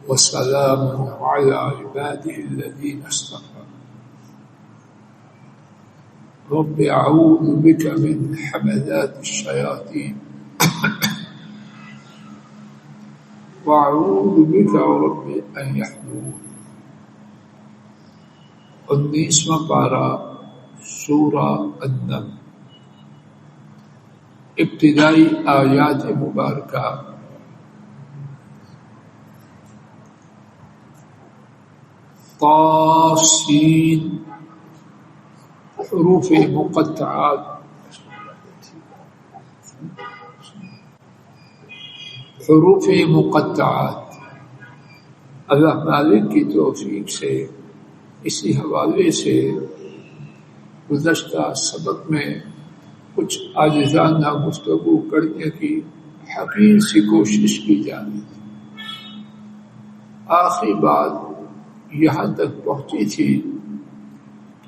وسلام على عباده الذين اصطفى رب اعوذ بك من همزات الشياطين واعوذ بك رب ان يحضرون۔ 19واں پارہ سورہ النمل، ابتدائی آیات مبارکہ۔ طاسین حروف مقطعات، حروف مقطعات اللہ مالک کی توفیق سے اسی حوالے سے گزشتہ سبق میں کچھ عاجزانہ گفتگو کرنے کی حقیر سی کوشش کی جانی تھی۔ آخری بات یہاں تک پہنچی تھی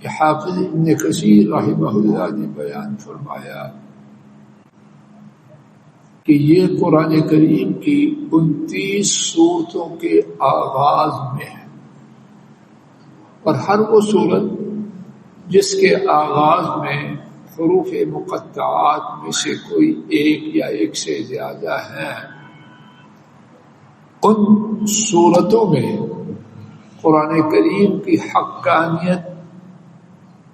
کہ حافظ ابن کثیر رحمہ اللہ نے بیان فرمایا کہ یہ قرآن کریم کی 29 سورتوں کے آغاز میں ہے، اور ہر وہ سورت جس کے آغاز میں حروف مقطعات میں سے کوئی ایک یا ایک سے زیادہ ہے، ان سورتوں میں قرآن کریم کی حقانیت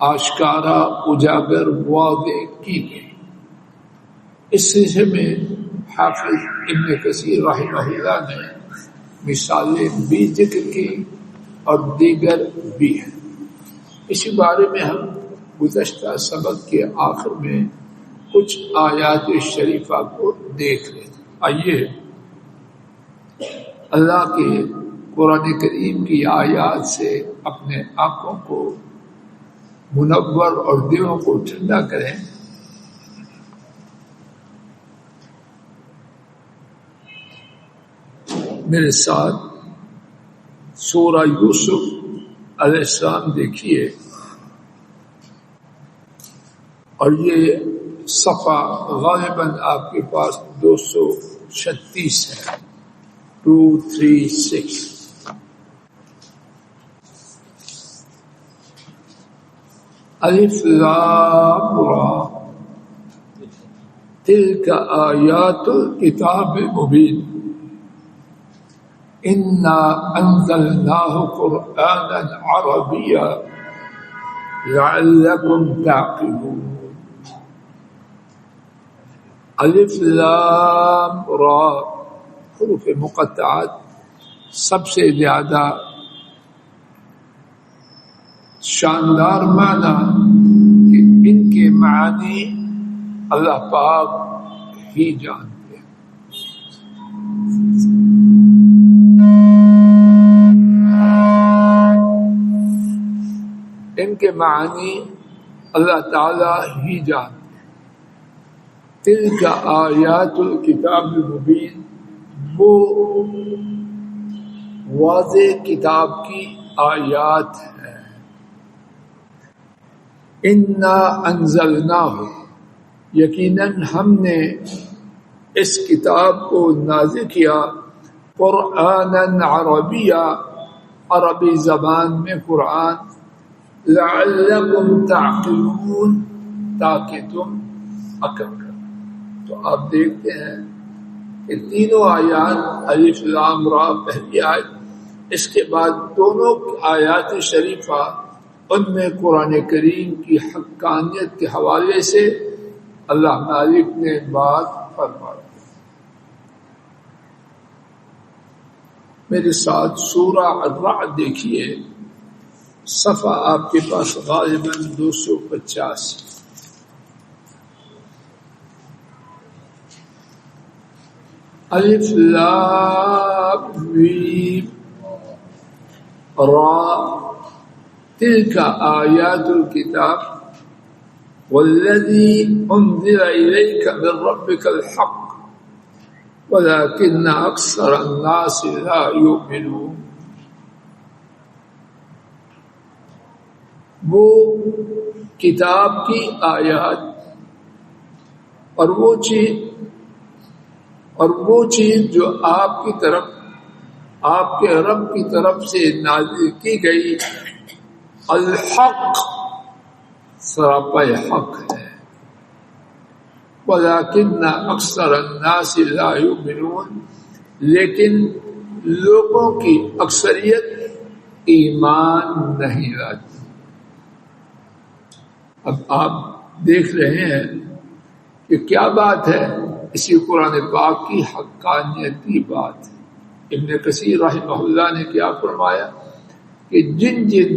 آشکارا اجاگر واضح کی گئی۔ اس سلسلے میں حافظ ابن کثیر رحمہ اللہ نے مثالیں بھی ذکر کی اور دیگر بھی ہیں۔ اسی بارے میں ہم گزشتہ سبق کے آخر میں کچھ آیات شریفہ کو دیکھ رہے تھے۔ آئیے اللہ کے قرآن کریم کی آیات سے اپنے آنکھوں کو منور اور دلوں کو ٹھنڈا کریں۔ میرے ساتھ سورہ یوسف علیہ السلام دیکھیے، اور یہ صفحہ غالباً آپ کے پاس 236 ہے، 236۔ الف لام را تلک آیات الکتاب المبین انا انزلناہ قرآنا عربیا لعلکم تعقلون۔ الف لام را حروف مقطعات سب سے زیادہ شاندار معنی کہ ان کے معنی اللہ پاک ہی جانتے ہیں۔ ان کے معنی اللہ تعالی ہی جانتے ہیں۔ تلک آیات الکتاب المبین، وہ واضح کتاب کی آیات ہیں۔ انا انزلناہ، یقیناً ہم نے اس کتاب کو نازل کیا، قرآنا عربیا، عربی زبان میں قرآن، لعلکم تعقلون، تاکہ تم عقل کرو۔ تو آپ دیکھتے ہیں کہ تینوں آیات، الف لام را پہلی آیت، اس کے بعد دونوں آیات شریفہ، ان میں قرآن کریم کی حقانیت کے حوالے سے اللہ مالک نے بات فرمائی۔ میرے ساتھ سورہ الرعد دیکھیے، صفحہ آپ کے پاس غالباً 250۔ الف لام میم را تلک آیات الکتاب والذی انزل الیک من ربک الحق ولکن اکثر الناس لا یؤمنون۔ وہ کتاب کی آیات اور وہ چیز جو آپ کی طرف آپ کے رب کی طرف سے نازل کی گئی الحق، سراپا حق ہے، وَلَكِنَّ أَكْثَرَ النَّاسِ لَا يُؤْمِنُونَ، لیکن لوگوں کی اکثریت ایمان نہیں لاتی۔ اب آپ دیکھ رہے ہیں کہ کیا بات ہے، اسی قرآن پاک کی حقانیت کی بات ہے۔ ابن کثیر رحمہ اللہ نے کیا فرمایا کہ جن جن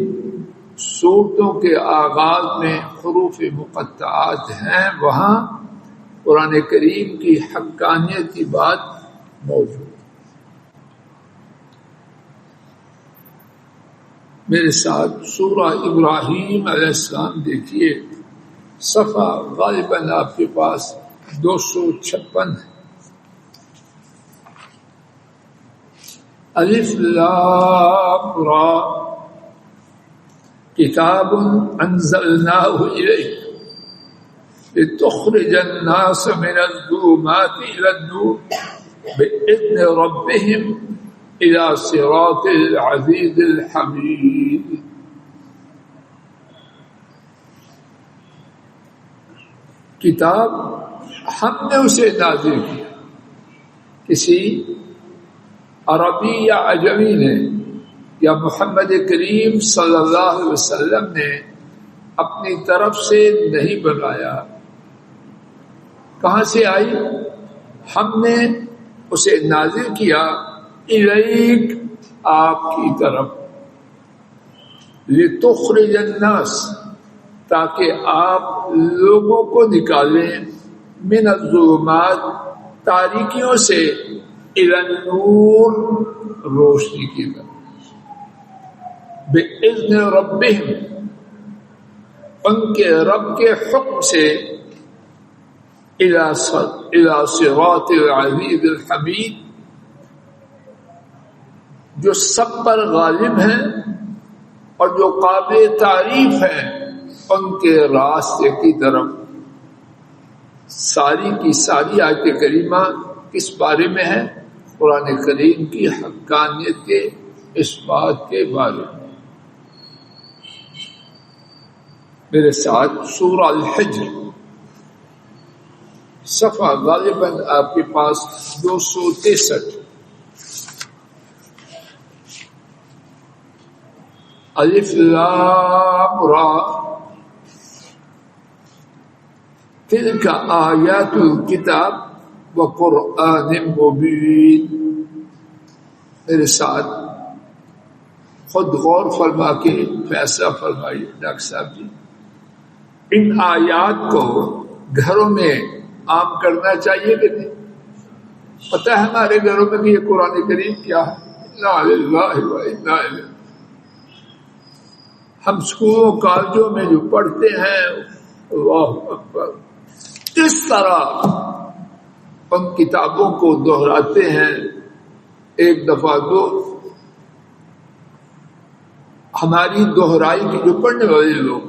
صورتوں کے آغاز میں حروف مقطعات ہیں وہاں قرآن کریم کی حقانیت کی بات موجود ہے۔ میرے ساتھ سورہ ابراہیم علیہ السلام دیکھیے، صفحہ غالباً آپ کے پاس 256 ہے۔ الف لام را کتاب انزلناه الیک لتخرج الناس من الظلمات الى النور باذن ربهم الى صراط العزیز الحمید۔ کتاب ہم نے اسے نازل کیا، کسی عربی یا عجمی نے یا محمد کریم صلی اللہ علیہ وسلم نے اپنی طرف سے نہیں بنایا۔ کہاں سے آئی؟ ہم نے اسے نازل کیا الیک، آپ کی طرف، لتخرج الناس، تاکہ آپ لوگوں کو نکالیں، من الظلمات، تاریکیوں سے، الی النور، روشنی کی طرف، باذن ربہم، ان کے رب کے حکم سے، الی صراط العزیز الحمید، جو سب پر غالب ہیں اور جو قابل تعریف ہیں، ان کے راستے کی طرف۔ ساری کی ساری آیت کریمہ کس بارے میں ہے؟ قرآن کریم کی حقانیت کے اس بات کے بارے میں۔ میرے ساتھ سورہ الحجر، صفحہ غالباً آپ کے پاس 263۔ الف لام را تلک آیات الکتاب وقرآن مبین۔ میرے ساتھ خود غور فرما کے فیصلہ فرمائیے ڈاکٹر صاحب جی، ان آیات کو گھروں میں عام کرنا چاہیے کہ نہیں؟ پتہ ہے ہمارے گھروں میں کہ یہ قرآن کریم کیا ہے؟ انا للہ و انا الیہ۔ ہم اسکولوں کالجوں میں جو پڑھتے ہیں، اللہ اکبر، اس طرح ان کتابوں کو دہراتے ہیں، ایک دفعہ دو، ہماری دہرائی کی، جو پڑھنے والے لوگ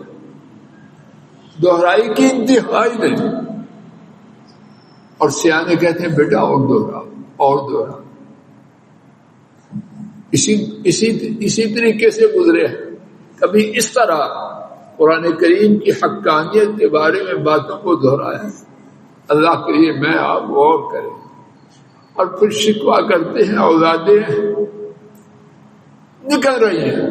دہرائی کی انتہائی نہیں، اور سیانے کہتے ہیں بیٹا اور دوہرا اور دوہرا۔ اسی طریقے سے گزرے ہیں۔ کبھی اس طرح قرآن کریم کی حقانیت کے بارے میں باتوں کو دہرایا، اللہ کے لیے میں آپ غور کریں۔ اور پھر شکوہ کرتے ہیں اولادیں نکل رہی ہیں،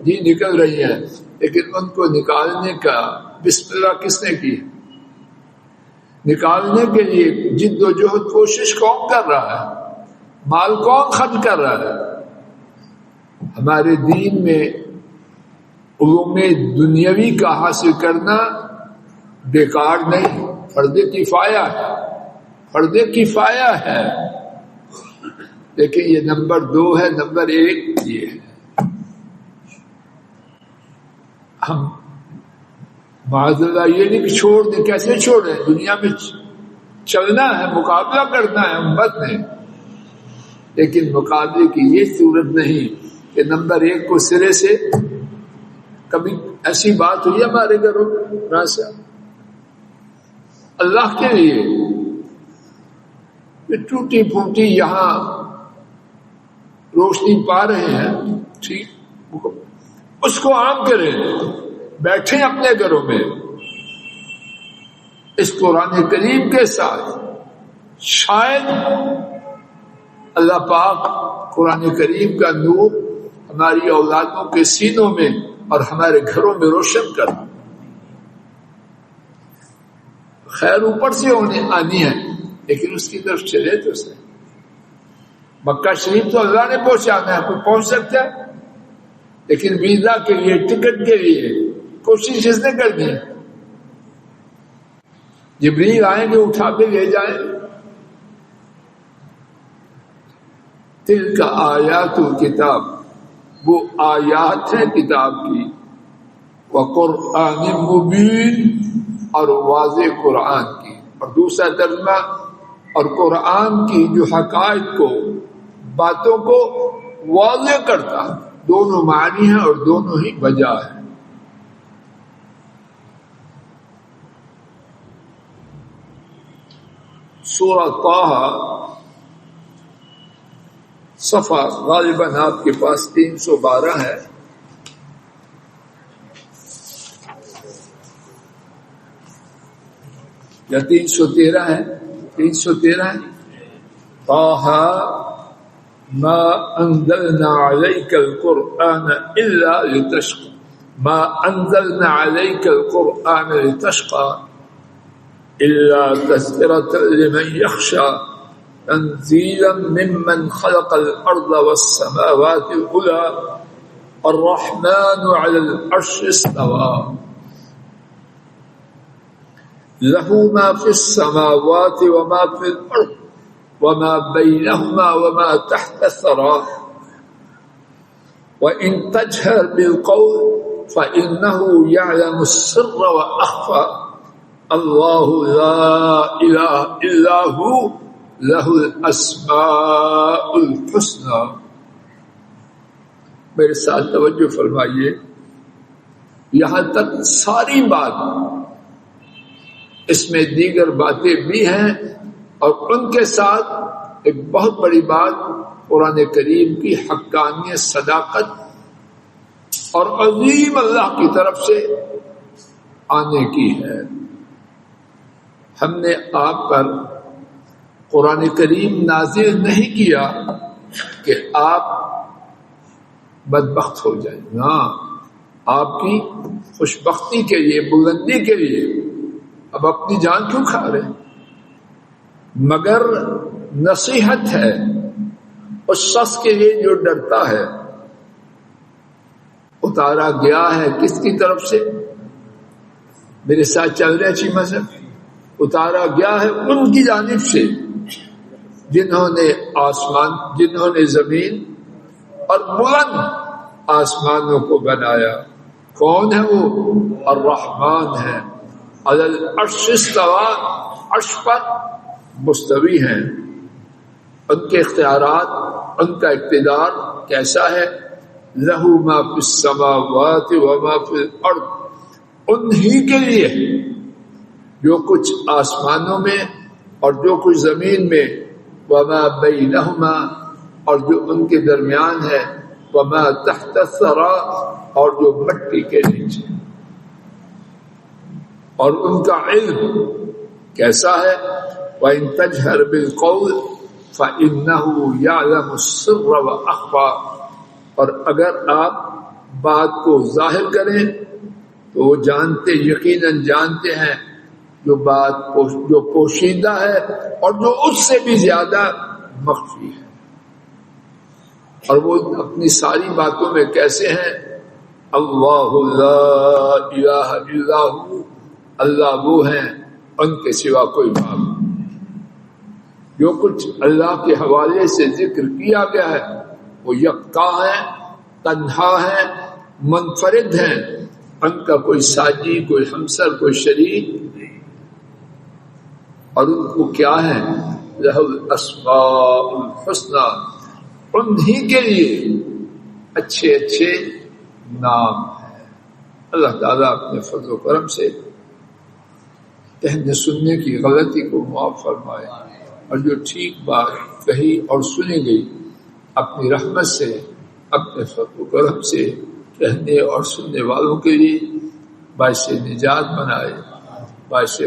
جی نکل رہی ہیں، لیکن ان کو نکالنے کا بسم اللہ کس نے کی؟ نکالنے کے لیے جد و جہد کوشش کون کر رہا ہے؟ مال کون خرچ کر رہا ہے؟ ہمارے دین میں علوم دنیاوی کا حاصل کرنا بیکار نہیں، فرض کفایہ ہے، فرض کفایہ ہے، لیکن یہ نمبر 2 ہے، نمبر 1 یہ ہے۔ ہم معاذ اللہ یہ نہیں کہ چھوڑ دیں، کیسے چھوڑیں؟ دنیا میں چلنا ہے، مقابلہ کرنا ہے امت نے، لیکن مقابلے کی یہ صورت نہیں کہ نمبر 1 کو سرے سے۔ کبھی ایسی بات ہوئی ہمارے گھروں میں راسا اللہ کے لیے ٹوٹی پھوٹی یہاں روشنی پا رہے ہیں ٹھیک، اس کو عام کریں، بیٹھیں اپنے گھروں میں اس قرآن کریم کے ساتھ. شاید اللہ پاک قرآن کریم کا نور ہماری اولادوں کے سینوں میں اور ہمارے گھروں میں روشن کر. خیر اوپر سے ہونے آنی ہے لیکن اس کی طرف چلے تو صحیح. مکہ شریف تو اللہ نے پہنچانا ہے، کوئی پہنچ سکتا ہے، لیکن ویزا کے لیے ٹکٹ کے لیے کوشش اس نے کرنی ہے. جبریل آئیں گے اٹھا کے لے جائیں. تلک آیات الکتاب، وہ آیات ہیں کتاب کی، وقرآن مبین، اور واضح قرآن کی. اور دوسرا ترجمہ، اور قرآن کی جو حقائق کو، باتوں کو واضح کرتا. دونوں معنی ہیں اور دونوں ہی وجہ ہے. سورہ طٰہٰ صفحہ غالباً آپ کے پاس 312 ہے. یا 313 ہے، 313 ہے. طٰہٰ ما انزلنا عليك القرآن الا لتشقى، ما انزلنا عليك القرآن لتشقى الا تذكرة لمن يخشى تنزيلا ممن خلق الارض والسماوات العلى الرحمن على العرش استوى له ما في السماوات وما في الارض وما بينهما وما تحت الثرى وإن تجهر بالقول فإنه يعلم السر وأخفى الله لا إله إلا هو له الأسماء الحسنى. میرے ساتھ توجہ فرمائیے، یہاں تک ساری بات، اس میں دیگر باتیں بھی ہیں اور ان کے ساتھ ایک بہت بڑی بات قرآن کریم کی حقانیت، صداقت اور عظیم اللہ کی طرف سے آنے کی ہے. ہم نے آپ پر قرآن کریم نازل نہیں کیا کہ آپ بدبخت ہو جائیں، نہ، آپ کی خوشبختی کے لیے، بلندی کے لیے. اب اپنی جان کیوں کھا رہے ہیں؟ مگر نصیحت ہے اس شخص کے لیے جو ڈرتا ہے. اتارا گیا ہے کس کی طرف سے؟ میرے ساتھ چل رہے اچھی مذہب، اتارا گیا ہے ان کی جانب سے جنہوں نے آسمان، جنہوں نے زمین اور بلند آسمانوں کو بنایا. کون ہے وہ؟ الرحمن ہے. علی العرش استوى، عرش پر مستوی ہیں. ان کے اختیارات، ان کا اقتدار کیسا ہے؟ لہ ما فی السماوات وما فی الارض، انہی کے لیے جو کچھ آسمانوں میں اور جو کچھ زمین میں، وما بینہما، اور جو ان کے درمیان ہے، وما تحت الثری، اور جو مٹی کے نیچے. اور ان کا علم کیسا ہے؟ وَإِن تَجْهَرْ بِالْقَوْلِ فَإِنَّهُ يَعْلَمُ السِّرَّ وَأَخْفَى، اور اگر آپ بات کو ظاہر کریں تو وہ جانتے، یقیناً جانتے ہیں جو بات جو پوشیدہ ہے اور جو اس سے بھی زیادہ مخفی ہے. اور وہ اپنی ساری باتوں میں کیسے ہیں؟ اللہ لا الہ الا ہو، اللہ وہ ہیں، ان کے سوا کوئی معبود. جو کچھ اللہ کے حوالے سے ذکر کیا گیا ہے وہ یکتا ہے، تنہا ہے، منفرد ہیں، ان کا کوئی ساجی، کوئی ہمسر، کوئی شریک. اور ان کو کیا ہے؟ لہ الاسماء الحسنى، انہی کے لیے اچھے اچھے نام ہیں. اللہ تعالیٰ اپنے فضل و کرم سے کہنے سننے کی غلطی کو معاف فرمائے، اور جو ٹھیک بات کہی اور سنی گئی اپنی رحمت سے، اپنے فضل و کرم سے کہنے اور سننے والوں کے لیے باعث نجات بنائے، باعث